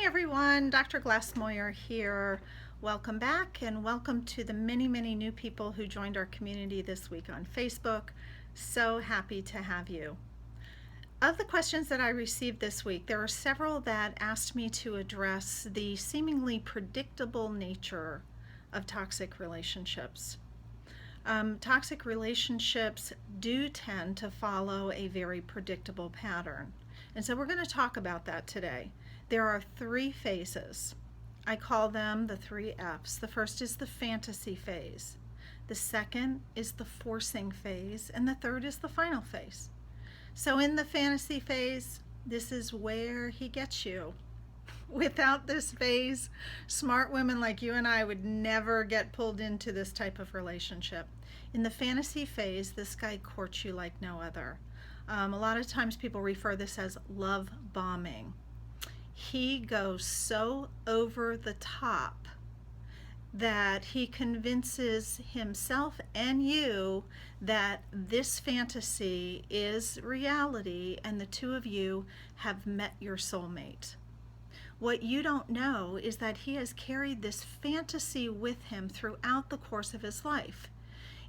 everyone, Dr. Glassmoyer here. Welcome back and welcome to the many new people who joined our community this week on Facebook. So happy to have you. Of the questions that I received this week, there are several that asked me to address the seemingly predictable nature of toxic relationships. Toxic relationships do tend to follow a very predictable pattern. And so we're going to talk about that today. There are three phases. I call them the three F's. The first is the fantasy phase. The second is the forcing phase. And the third is the final phase. So in the fantasy phase, this is where he gets you. Without this phase, smart women like you and I would never get pulled into this type of relationship. In the fantasy phase, this guy courts you like no other. A lot of times people refer this as love bombing. He goes so over the top that he convinces himself and you that this fantasy is reality and the two of you have met your soulmate. What you don't know is that he has carried this fantasy with him throughout the course of his life.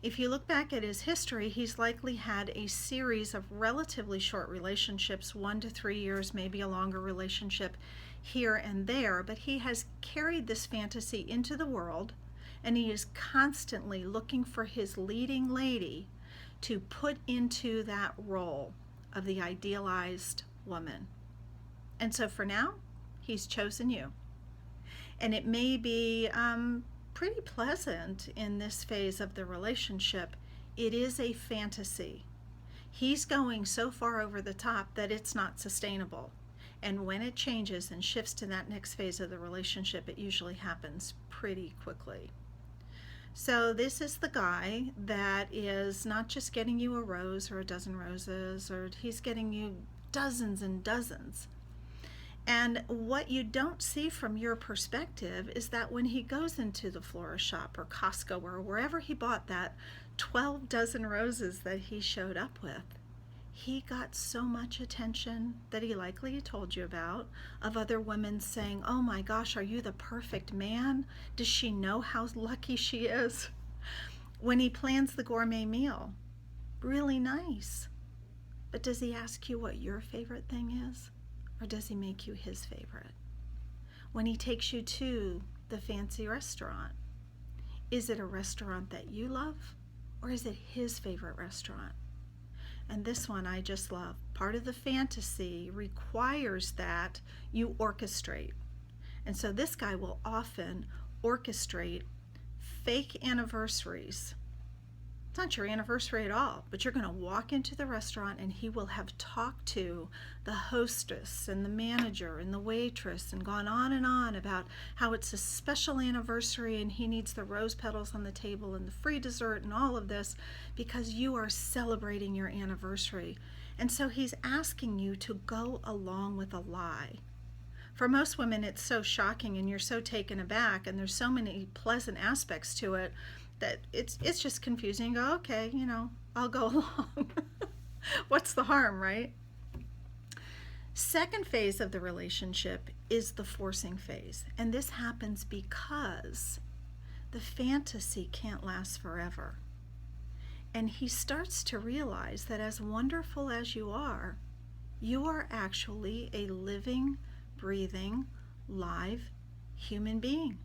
If you look back at his history, he's likely had a series of relatively short relationships, 1 to 3 years, maybe a longer relationship here and there, but he has carried this fantasy into the world, and he is constantly looking for his leading lady to put into that role of the idealized woman. And so for now, he's chosen you. And it may be pretty pleasant in this phase of the relationship. It is a fantasy. He's going so far over the top that it's not sustainable. And when it changes and shifts to that next phase of the relationship, it usually happens pretty quickly. So this is the guy that is not just getting you a rose or a dozen roses, or he's getting you dozens and dozens. And what you don't see from your perspective is that when he goes into the florist shop or Costco or wherever he bought that 12 dozen roses that he showed up with, he got so much attention that he likely told you about, of other women saying, "Oh my gosh, are you the perfect man? Does she know how lucky she is?" When he plans the gourmet meal, really nice. But does he ask you what your favorite thing is? Or does he make you his favorite? When he takes you to the fancy restaurant, is it a restaurant that you love, or is it his favorite restaurant? And this one I just love. Part of the fantasy requires that you orchestrate. And so this guy will often orchestrate fake anniversaries. It's not your anniversary at all, but you're going to walk into the restaurant and he will have talked to the hostess and the manager and the waitress and gone on about how it's a special anniversary and he needs the rose petals on the table and the free dessert and all of this because you are celebrating your anniversary. And so he's asking you to go along with a lie. For most women, it's so shocking and you're so taken aback and there's so many pleasant aspects to it that it's just confusing. You go, okay, I'll go along. What's the harm, right? Second phase of the relationship is the forcing phase. And this happens because the fantasy can't last forever. And he starts to realize that as wonderful as you are actually a living, breathing, live human being.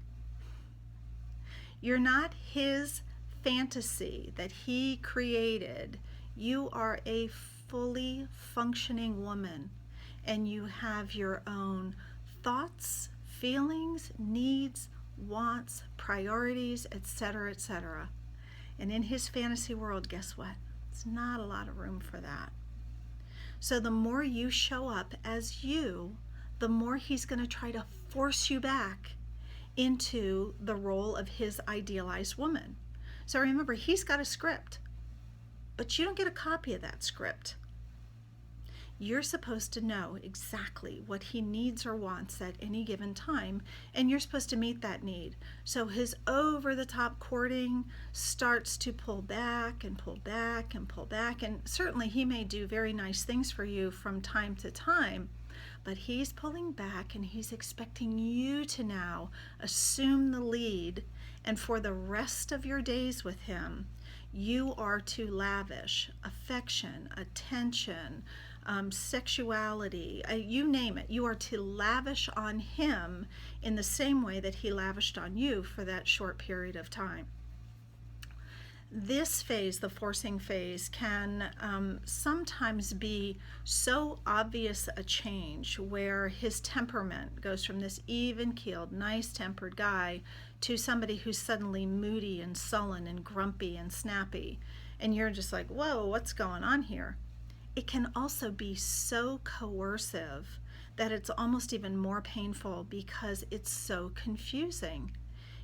You're not his fantasy that he created. You are a fully functioning woman, and you have your own thoughts, feelings, needs, wants, priorities, etc., etc. And in his fantasy world, guess what? It's not a lot of room for that. So the more you show up as you, the more he's going to try to force you back into the role of his idealized woman. So remember, he's got a script, but you don't get a copy of that script. You're supposed to know exactly what he needs or wants at any given time, and you're supposed to meet that need. So his over-the-top courting starts to pull back and pull back and pull back, and certainly he may do very nice things for you from time to time, but he's pulling back and he's expecting you to now assume the lead, and for the rest of your days with him, you are to lavish affection, attention, sexuality, you name it. You are to lavish on him in the same way that he lavished on you for that short period of time. This phase, the forcing phase, can sometimes be so obvious a change where his temperament goes from this even-keeled, nice-tempered guy to somebody who's suddenly moody and sullen and grumpy and snappy. And you're just like, whoa, what's going on here? It can also be so coercive that it's almost even more painful because it's so confusing.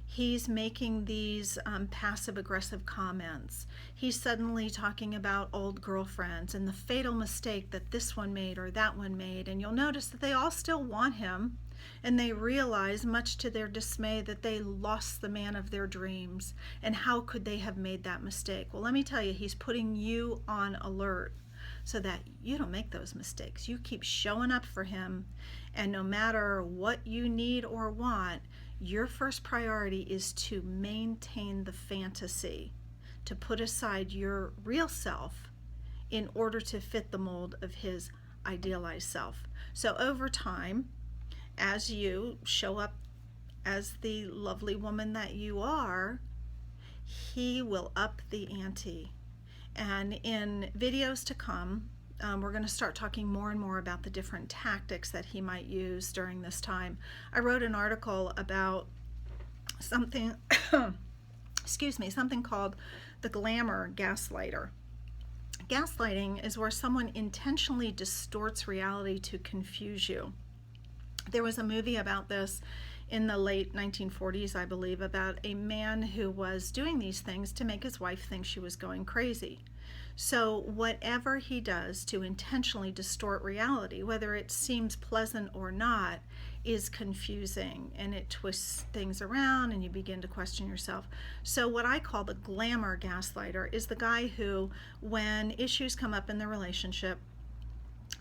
He's making these passive-aggressive comments. He's suddenly talking about old girlfriends and the fatal mistake that this one made or that one made. And you'll notice that they all still want him, and they realize, much to their dismay, that they lost the man of their dreams. And how could they have made that mistake? Well, let me tell you, he's putting you on alert so that you don't make those mistakes. You keep showing up for him, and no matter what you need or want, your first priority is to maintain the fantasy, to put aside your real self in order to fit the mold of his idealized self. So over time, as you show up as the lovely woman that you are, he will up the ante. And in videos to come, we're going to start talking more and more about the different tactics that he might use during this time. I wrote an article about something, something called the glamour gaslighter. Gaslighting is where someone intentionally distorts reality to confuse you. There was a movie about this in the late 1940s, I believe, about a man who was doing these things to make his wife think she was going crazy. So whatever he does to intentionally distort reality, whether it seems pleasant or not, is confusing, and it twists things around and you begin to question yourself. So what I call the glamour gaslighter is the guy who, when issues come up in the relationship,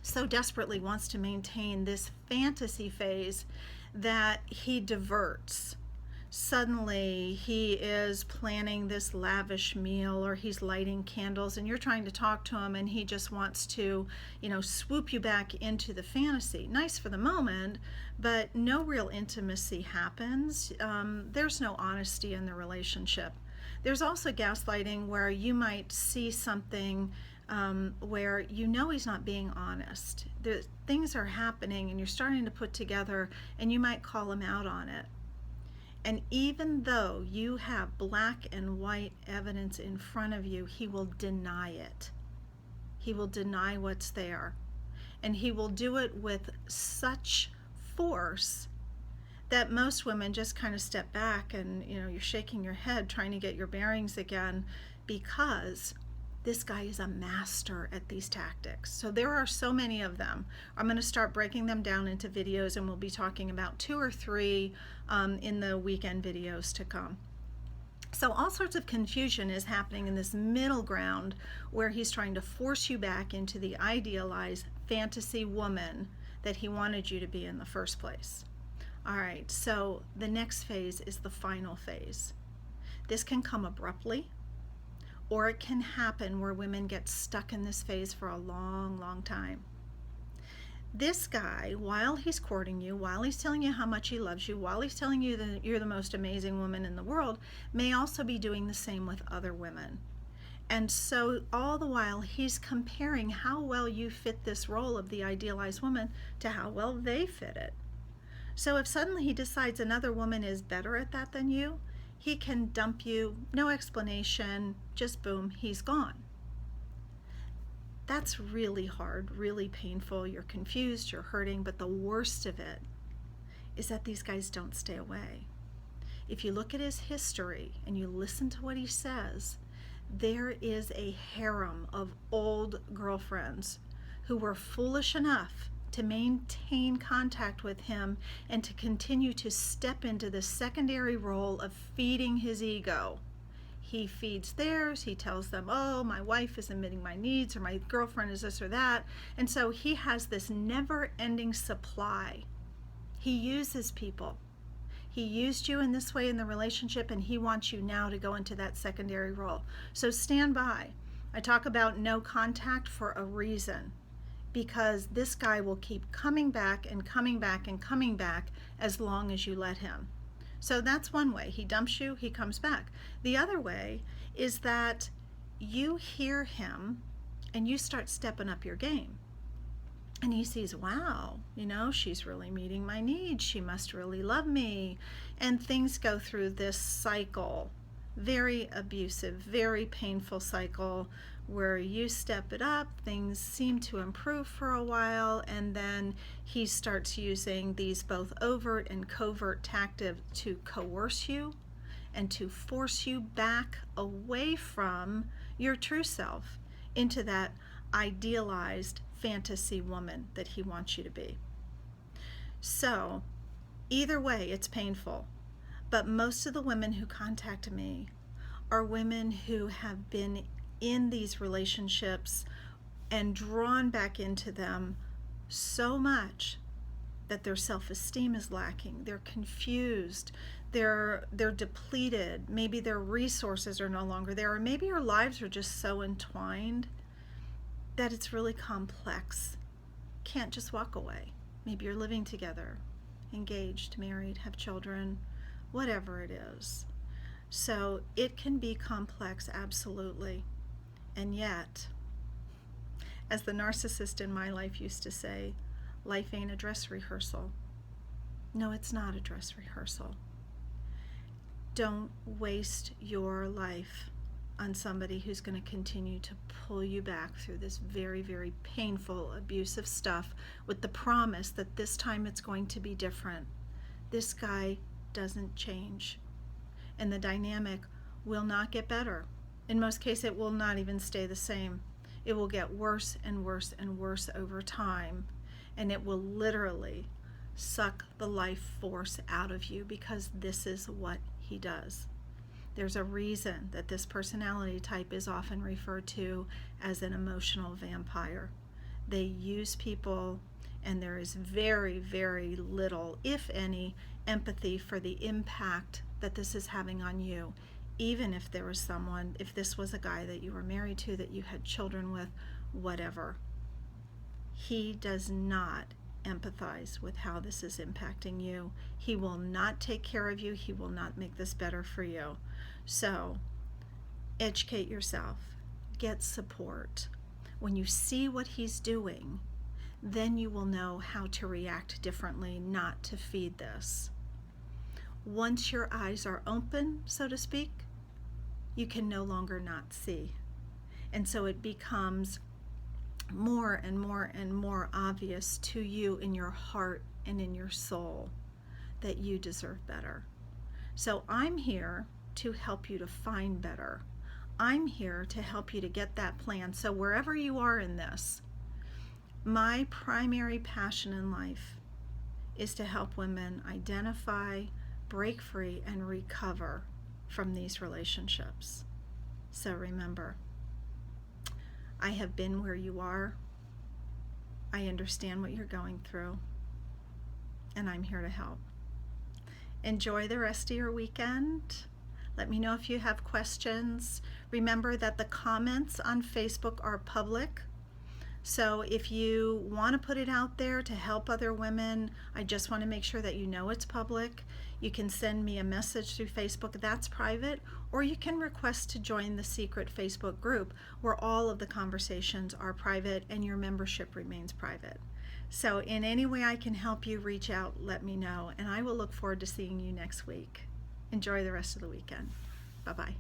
so desperately wants to maintain this fantasy phase that he diverts. Suddenly he is planning this lavish meal, or he's lighting candles, and you're trying to talk to him, and he just wants to, swoop you back into the fantasy. Nice for the moment, but no real intimacy happens. There's no honesty in the relationship. There's also gaslighting where you might see something where he's not being honest. Things are happening and you're starting to put together, and you might call him out on it. And even though you have black and white evidence in front of you, he will deny it. He will deny what's there. And he will do it with such force that most women just kind of step back, and you're shaking your head trying to get your bearings again, because this guy is a master at these tactics. So there are so many of them. I'm going to start breaking them down into videos, and we'll be talking about 2 or 3 in the weekend videos to come. So all sorts of confusion is happening in this middle ground where he's trying to force you back into the idealized fantasy woman that he wanted you to be in the first place. All right, so the next phase is the final phase. This can come abruptly, or it can happen where women get stuck in this phase for a long, long time. This guy, while he's courting you, while he's telling you how much he loves you, while he's telling you that you're the most amazing woman in the world, may also be doing the same with other women. And so all the while, he's comparing how well you fit this role of the idealized woman to how well they fit it. So if suddenly he decides another woman is better at that than you, he can dump you, no explanation, just boom, he's gone. That's really hard, really painful. You're confused, you're hurting, but the worst of it is that these guys don't stay away. If you look at his history and you listen to what he says, there is a harem of old girlfriends who were foolish enough to maintain contact with him and to continue to step into the secondary role of feeding his ego. He feeds theirs. He tells them, oh, my wife isn't meeting my needs, or my girlfriend is this or that. And so he has this never-ending supply. He uses people. He used you in this way in the relationship, and he wants you now to go into that secondary role. So stand by. I talk about no contact for a reason, because this guy will keep coming back and coming back and coming back as long as you let him. So that's one way. He dumps you, he comes back. The other way is that you hear him and you start stepping up your game. And he sees, wow, she's really meeting my needs. She must really love me. And things go through this cycle, very abusive, very painful cycle, where you step it up, things seem to improve for a while, and then he starts using these both overt and covert tactics to coerce you and to force you back away from your true self into that idealized fantasy woman that he wants you to be. So either way, it's painful. But most of the women who contact me are women who have been in these relationships and drawn back into them so much that their self-esteem is lacking. They're confused. They're depleted. Maybe their resources are no longer there, or maybe your lives are just so entwined that it's really complex. Can't just walk away. Maybe you're living together, engaged, married, have children, whatever it is. So it can be complex, absolutely. And yet, as the narcissist in my life used to say, life ain't a dress rehearsal. No, it's not a dress rehearsal. Don't waste your life on somebody who's going to continue to pull you back through this very, very painful, abusive stuff with the promise that this time it's going to be different. This guy doesn't change, and the dynamic will not get better. In most cases, it will not even stay the same. It will get worse and worse and worse over time, and it will literally suck the life force out of you, because this is what he does. There's a reason that this personality type is often referred to as an emotional vampire. They use people, and there is very, very little, if any, empathy for the impact that this is having on you. Even if there was someone, if this was a guy that you were married to, that you had children with, whatever. He does not empathize with how this is impacting you. He will not take care of you. He will not make this better for you. So educate yourself. Get support. When you see what he's doing, then you will know how to react differently, not to feed this. Once your eyes are open, so to speak, you can no longer not see. And so it becomes more and more and more obvious to you in your heart and in your soul that you deserve better. So I'm here to help you to find better. I'm here to help you to get that plan. So wherever you are in this, my primary passion in life is to help women identify, break free, and recover from these relationships. So remember, I have been where you are. I understand what you're going through, and I'm here to help. Enjoy the rest of your weekend. Let me know if you have questions. Remember that the comments on Facebook are public. So if you want to put it out there to help other women, I just want to make sure that you know it's public. You can send me a message through Facebook, that's private, or you can request to join the secret Facebook group where all of the conversations are private and your membership remains private. So in any way I can help you, reach out, let me know, and I will look forward to seeing you next week. Enjoy the rest of the weekend. Bye-bye.